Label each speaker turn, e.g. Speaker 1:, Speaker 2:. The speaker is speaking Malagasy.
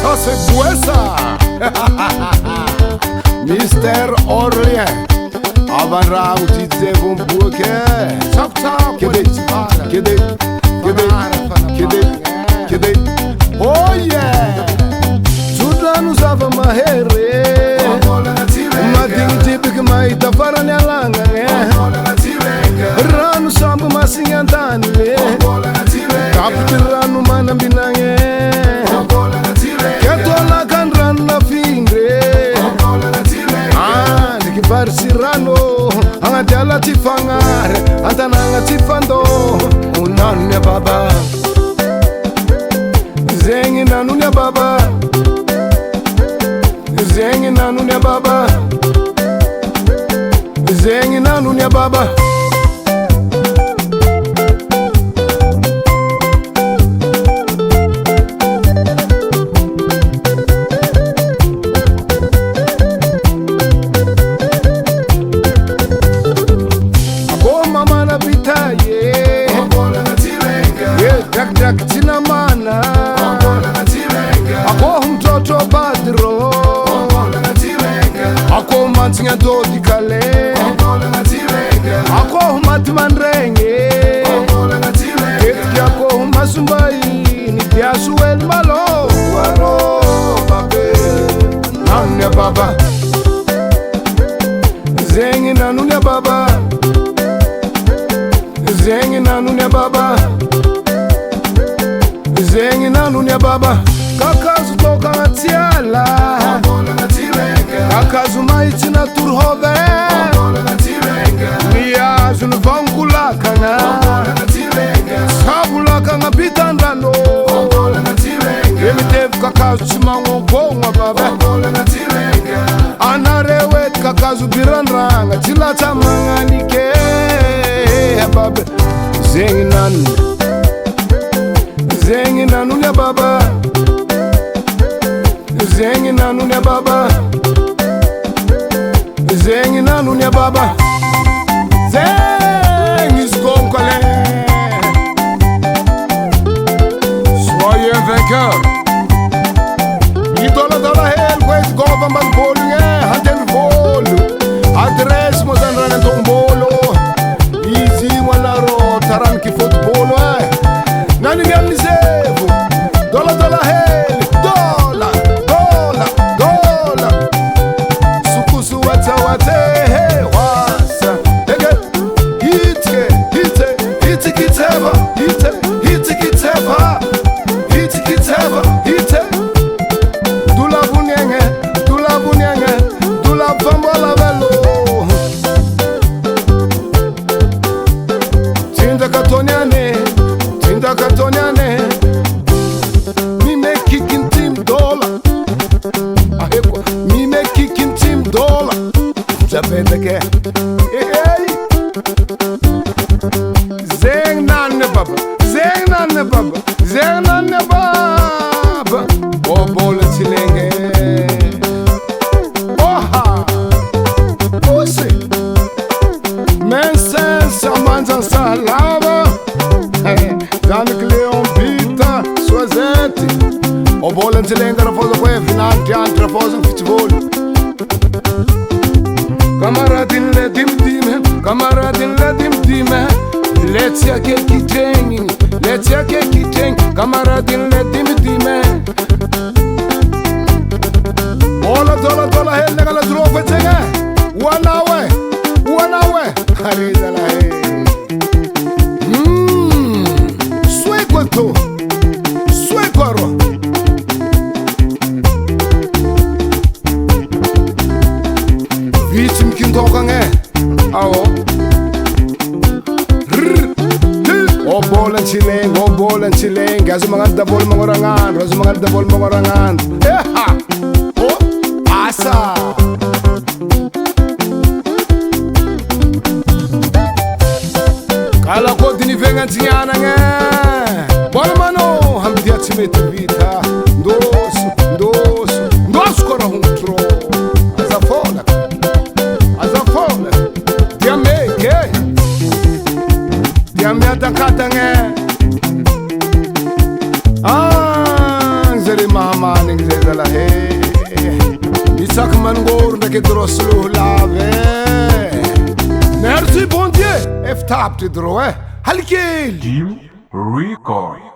Speaker 1: Ça c'est Bouessa. Mister Orient. Avant de dizer vamos porque. Que oh yeah. Tudo nos ava mahere. Mading tipo que mai tá farane alanga. Rano sambu masingantani. Capturano manambinange. Ketola kan rana fingre. Ah, de que varsirano. Angatela tifangare. Antananga tifando. Unane baba. Zengi nanunya baba. Zengi nanunya baba. Zengi nanunya baba. Ako mama na bitaye. Jak tina mana. Ako mtoto padro. Ako mantinga dodi kale. Ako matmanrenge. Etki ako masumbai. Ni piasu el malo. Waro babe. Nanunya baba. Zengi nanunya baba. Zengi nanunya baba. Zengi nanunya baba. Kakazu toka ngatiala. Kakazu maiti na turhove. Niyazu nvankula kanga. Sabula kanga pitandano. Emitevu kakazu chimango gongwa baba. Anarewet kakazu biranranga. Chilata manganike baba. Zengi nanu. Zengi nanunya baba. Zengi nanunya baba. Zengi nanunya baba. Zengi skonkole. Soyez vainqueur. Idola dola hel kwet gova mbangolo nge hanten volo. Adres mo zanran tombolo. Easy wala ro taran ki football eh. Nani nganizevu. Dola dola hel. Dola. Sukusu wata wate. Wasa. Ege. Hite kiteva. Hite kiteva. Dula bunyenge. Dula fambola velo. Tinda katonyane. Me make kicking team dollar. Ahekwa. Me make kicking team dollar. Zapenda ke. Hey. Zeng nanne baba. Ôhabôlagna chilenge. Oha. Ose. Mensen samanza salama. Danik leon pita soazete. Ôhabôlagna chilenge rafosa kwe final diante rafosa futebol. Camaradin le dimdime. Let's ya keki training. Camaradin le dimdime. Dola hel negala drofe tenge. Wanawe. Harida la he. Suequaro. Vitim kintokange. Awo. Ôhabôlagna chilenge. Azo maganda bol mangorangan. Eha. Oh, asa. Kala ko dinivenga tiana nge. Bora mano, hamdia timete vita. Ndosu kora huntro. Azafona. Diameke. Diameta katange. manangoro ndraiky dro soloho lave. Merci bon Dieu, efa tapitry dro halikely.
Speaker 2: Jim Record.